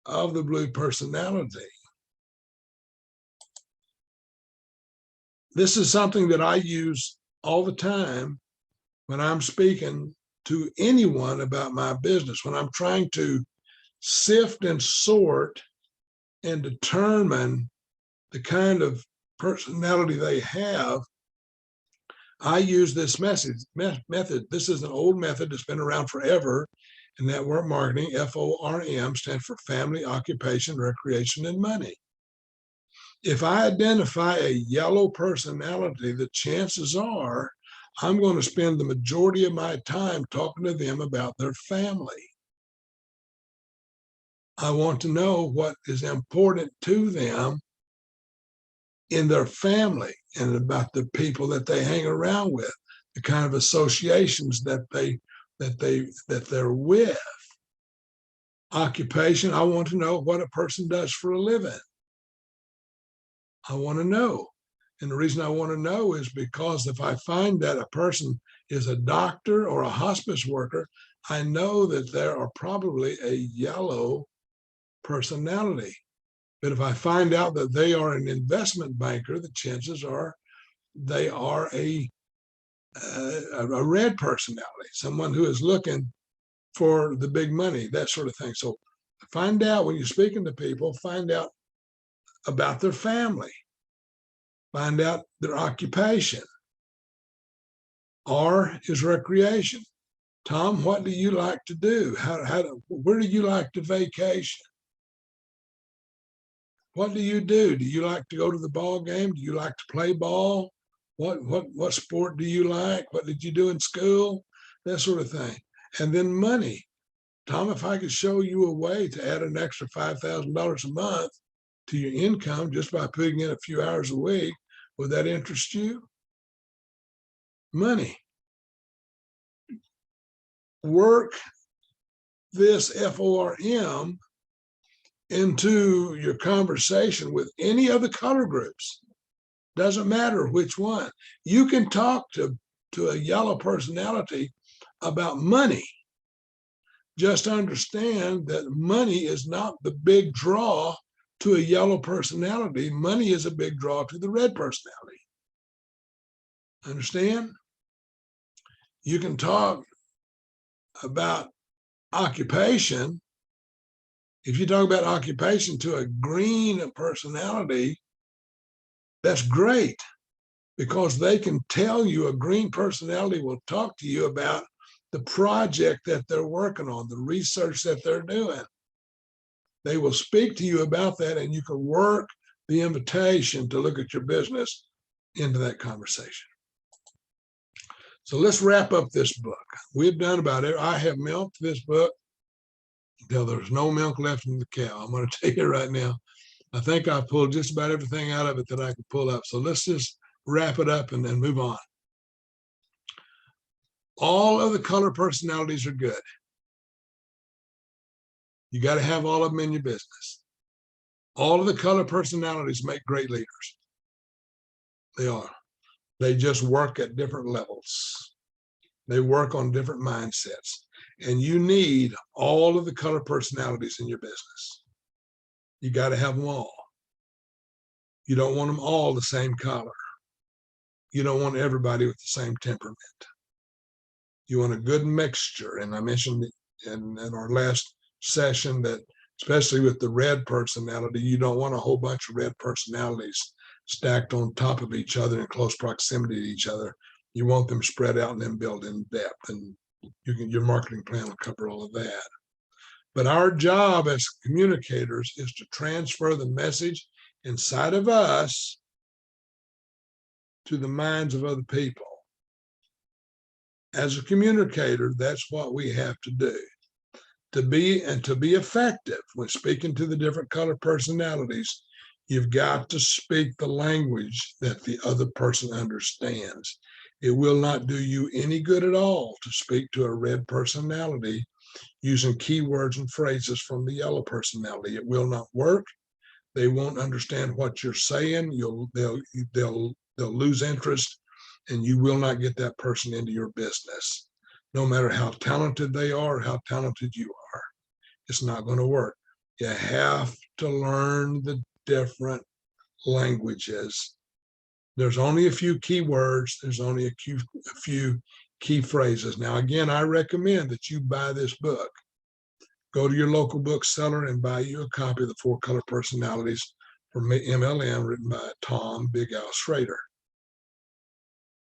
of the blue personality. This is something that I use all the time when I'm speaking to anyone about my business, when I'm trying to sift and sort and determine the kind of personality they have. I use this method. This is an old method that's been around forever in network marketing. FORM stands for family, occupation, recreation, and money. If I identify a yellow personality, the chances are I'm going to spend the majority of my time talking to them about their family. I want to know what is important to them in their family and about the people that they hang around with, the kind of associations that they're with. Occupation, I want to know what a person does for a living. I want to know. And the reason I want to know is because if I find that a person is a doctor or a hospice worker, I know that there are probably a yellow personality. But if I find out that they are an investment banker, the chances are they are a red personality, someone who is looking for the big money, that sort of thing. So find out when you're speaking to people, find out about their family, find out their occupation. R is recreation. Tom, what do you like to do? Where do you like to vacation? What do you do? Do you like to go to the ball game? Do you like to play ball? What sport do you like? What did you do in school? That sort of thing. And then money. Tom, if I could show you a way to add an extra $5,000 a month to your income just by putting in a few hours a week, would that interest you? Money. Work this FORM into your conversation with any of the color groups. Doesn't matter which one. You can talk to a yellow personality about money. Just understand that money is not the big draw to a yellow personality. Money is a big draw to the red personality. Understand? You can talk about occupation. If you talk about occupation to a green personality, that's great because they can tell you, a green personality will talk to you about the project that they're working on, the research that they're doing. They will speak to you about that, and you can work the invitation to look at your business into that conversation. So let's wrap up this book. We've done about it. I have milked this book until there's no milk left in the cow. I'm going to tell you right now, I think I pulled just about everything out of it that I could pull up. So let's just wrap it up and then move on. All of the color personalities are good. You got to have all of them in your business. All of the color personalities make great leaders. They are. They just work at different levels. They work on different mindsets. And you need all of the color personalities in your business. You got to have them all. You don't want them all the same color. You don't want everybody with the same temperament. You want a good mixture. And I mentioned in our last session that, especially with the red personality, you don't want a whole bunch of red personalities stacked on top of each other in close proximity to each other. You want them spread out and then build in depth, and your marketing plan will cover all of that. But our job as communicators is to transfer the message inside of us to the minds of other people. As a communicator, that's what we have to do. To be effective when speaking to the different color personalities, you've got to speak the language that the other person understands. It will not do you any good at all to speak to a red personality using keywords and phrases from the yellow personality. It will not work. They won't understand what you're saying. They'll lose interest, and you will not get that person into your business. No matter how talented they are or how talented you are, it's not going to work. You have to learn the different languages. There's only a few keywords. There's only a few key phrases. Now, again, I recommend that you buy this book. Go to your local bookseller and buy you a copy of the Four Color Personalities from MLM, written by Tom Big Al Schreiter.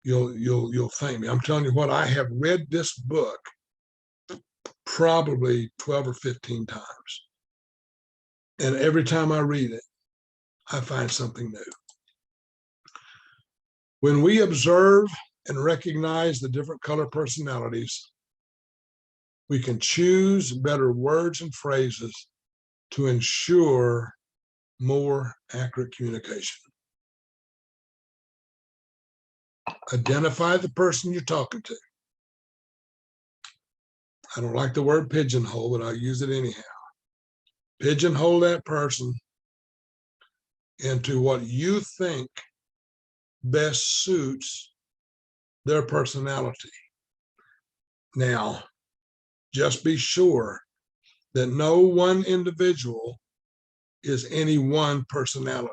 you'll thank me. I'm telling you what, I have read this book probably 12 or 15 times. And every time I read it, I find something new. When we observe and recognize the different color personalities, we can choose better words and phrases to ensure more accurate communication. Identify the person you're talking to. I don't like the word pigeonhole, but I'll use it anyhow. Pigeonhole that person into what you think best suits their personality. Now, just be sure that no one individual is any one personality.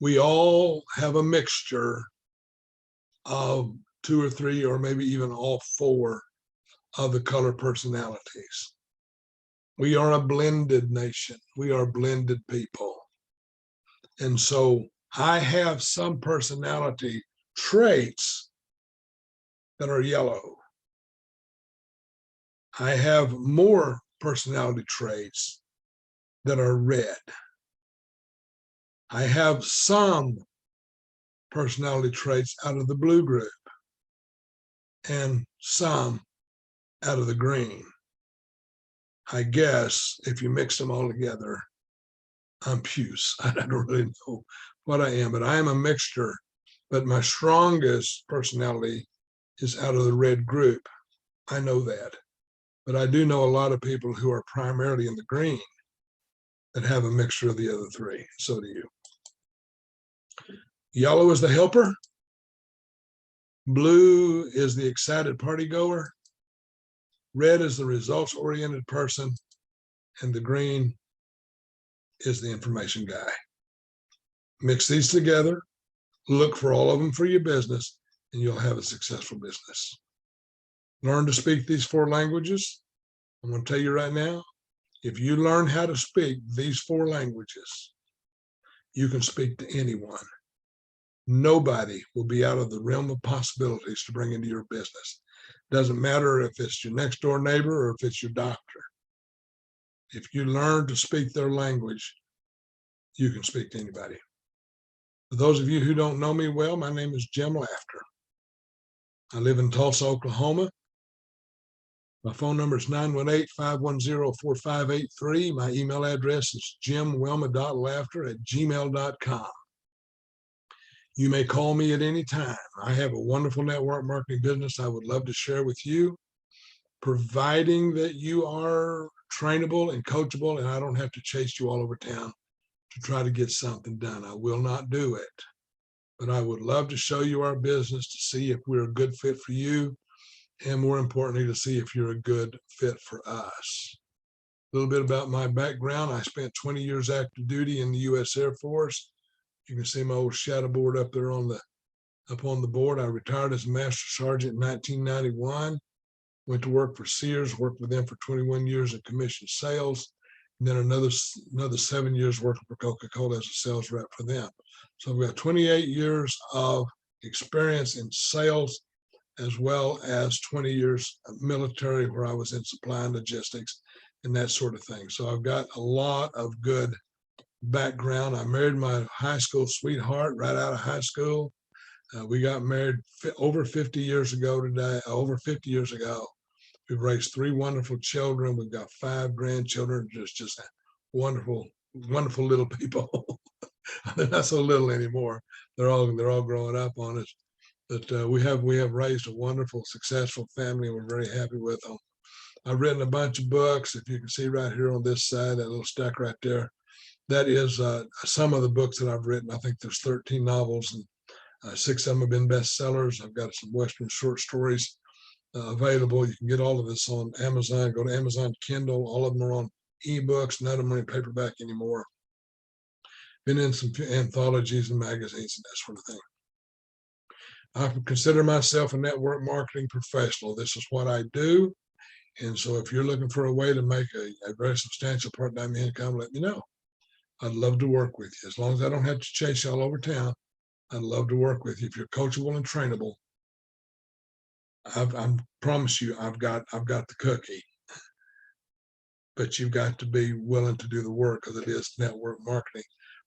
We all have a mixture of 2 or 3, or maybe even all 4 of the color personalities. We are a blended nation. We are blended people. And so I have some personality traits that are yellow. I have more personality traits that are red. I have some personality traits out of the blue group and some out of the green. I guess if you mix them all together, I'm puce. I don't really know what I am, but I am a mixture. But my strongest personality is out of the red group. I know that. But I do know a lot of people who are primarily in the green that have a mixture of the other 3. So do you. Yellow is the helper. Blue is the excited party goer. Red is the results-oriented person. And the green is the information guy. Mix these together, look for all of them for your business, and you'll have a successful business. Learn to speak these 4 languages. I'm going to tell you right now, if you learn how to speak these 4 languages, you can speak to anyone. Nobody will be out of the realm of possibilities to bring into your business. Doesn't matter if it's your next door neighbor or if it's your doctor. If you learn to speak their language, you can speak to anybody. For those of you who don't know me well, my name is Jim Laughter. I live in Tulsa, Oklahoma. My phone number is 918-510-4583. My email address is jimwilma.laughter@gmail.com. You may call me at any time. I have a wonderful network marketing business I would love to share with you, providing that you are trainable and coachable, and I don't have to chase you all over town to try to get something done. I will not do it, but I would love to show you our business to see if we're a good fit for you, and more importantly, to see if you're a good fit for us. A little bit about my background. I spent 20 years active duty in the U.S. Air Force. You can see my old shadow board up there up on the board. I retired as a Master Sergeant in 1991. Went to work for Sears, worked with them for 21 years in commission sales, and then another 7 years working for Coca-Cola as a sales rep for them. So I've got 28 years of experience in sales, as well as 20 years of military where I was in supply and logistics and that sort of thing. So I've got a lot of good background. I married my high school sweetheart right out of high school. We got married over 50 years ago today, over 50 years ago. We've raised 3 wonderful children. We've got 5 grandchildren, just wonderful, wonderful little people. They're not so little anymore. They're all growing up on us. But we have raised a wonderful, successful family, and we're very happy with them. I've written a bunch of books. If you can see right here on this side, that little stack right there, that is some of the books that I've written. I think there's 13 novels, and 6 of them have been bestsellers. I've got some Western short stories available. You can get all of this on Amazon. Go to Amazon Kindle. All of them are on ebooks. None of them are in paperback anymore. Been in some anthologies and magazines and that sort of thing. I consider myself a network marketing professional. This is what I do. And so if you're looking for a way to make a very substantial part-time income, let me know. I'd love to work with you. As long as I don't have to chase you all over town, I'd love to work with you. If you're coachable and trainable, I promise you, I've got the cookie. But you've got to be willing to do the work, because it is network marketing.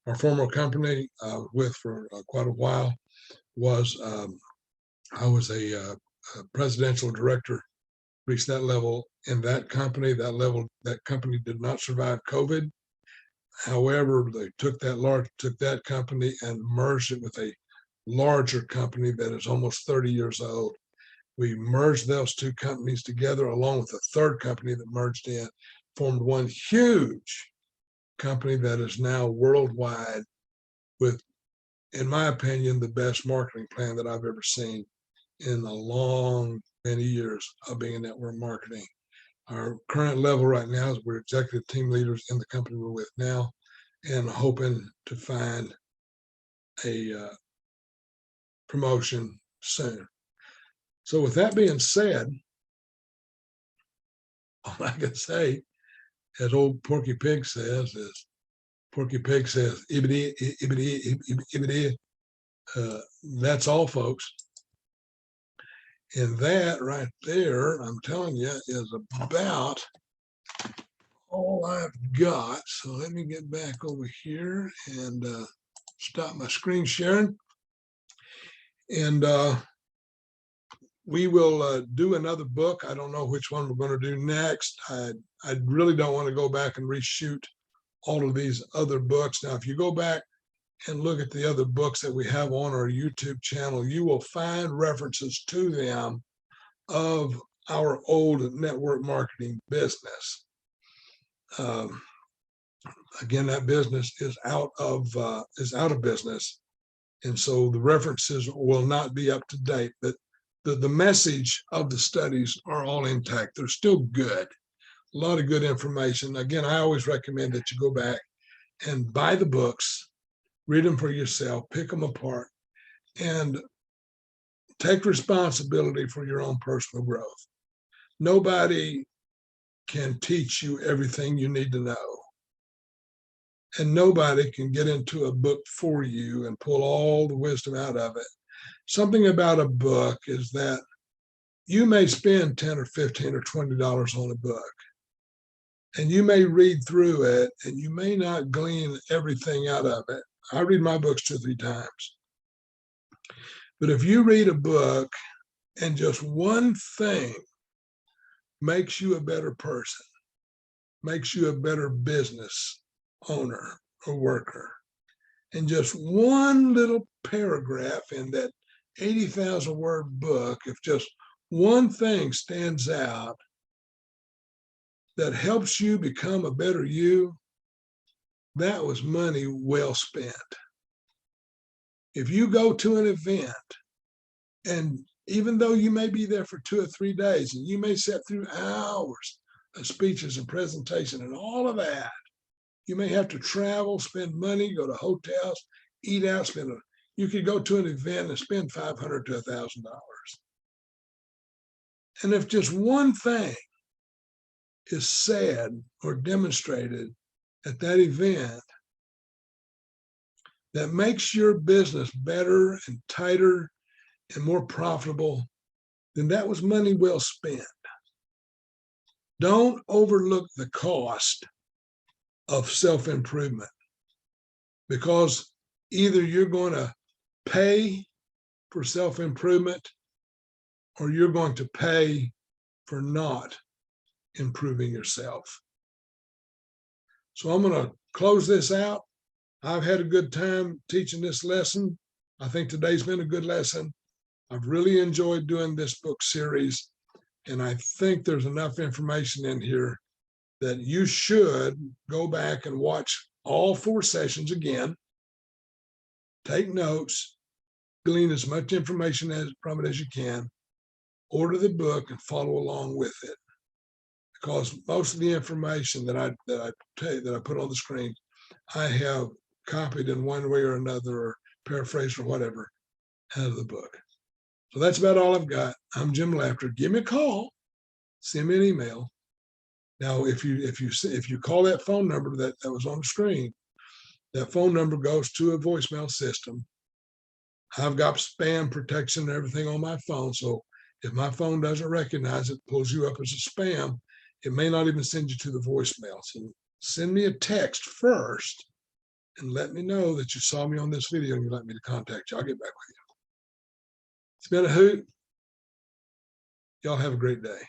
Our former company I was with for quite a while was I was a presidential director, reached that level in that company. That company did not survive COVID. However, they took that company and merged it with a larger company that is almost 30 years old. We merged those two companies together, along with a third company that merged in, formed one huge company that is now worldwide with, in my opinion, the best marketing plan that I've ever seen in a long, many years of being in network marketing. Our current level right now is we're executive team leaders in the company we're with now, and hoping to find a promotion soon. So with that being said, all I can say, as old Porky Pig says, "Ibbity, ibbity, ibbity." That's all, folks. And that right there, I'm telling you, is about all I've got. So let me get back over here and stop my screen sharing. And we will do another book. I don't know which one we're going to do next. I really don't want to go back and reshoot all of these other books. Now, if you go back and look at the other books that we have on our YouTube channel, you will find references to them of our old network marketing business. Again, that business is out of business, and so the references will not be up to date. But the message of the studies are all intact. They're still good. A lot of good information. Again, I always recommend that you go back and buy the books, read them for yourself, pick them apart, and take responsibility for your own personal growth. Nobody can teach you everything you need to know. And nobody can get into a book for you and pull all the wisdom out of it. Something about a book is that you may spend $10 or $15 or $20 on a book, and you may read through it, and you may not glean everything out of it. I read my books 2 or 3 times. But if you read a book and just one thing makes you a better person, makes you a better business owner or worker, and just one little paragraph in that 80,000 word book, if just one thing stands out that helps you become a better you, that was money well spent. If you go to an event, and even though you may be there for 2 or 3 days, and you may sit through hours of speeches and presentation and all of that, you may have to travel, spend money, go to hotels, eat out, you could go to an event and spend $500 to $1,000. And if just one thing is said or demonstrated at that event that makes your business better and tighter and more profitable, then that was money well spent. Don't overlook the cost of self-improvement, because either you're going to pay for self-improvement or you're going to pay for not improving yourself. So I'm going to close this out. I've had a good time teaching this lesson. I think today's been a good lesson. I've really enjoyed doing this book series, and I think there's enough information in here that you should go back and watch all 4 sessions again, take notes, glean as much information from it as you can, order the book and follow along with it. Because most of the information that I put on the screen, I have copied in one way or another, or paraphrased or whatever, out of the book. So that's about all I've got. I'm Jim Laughter. Give me a call, send me an email. Now, if you call that phone number that was on the screen, that phone number goes to a voicemail system, I've got spam protection and everything on my phone. So if my phone doesn't recognize it, pulls you up as a spam, it may not even send you to the voicemail. So send me a text first and let me know that you saw me on this video and you'd like me to contact you. I'll get back with you. It's been a hoot. Y'all have a great day.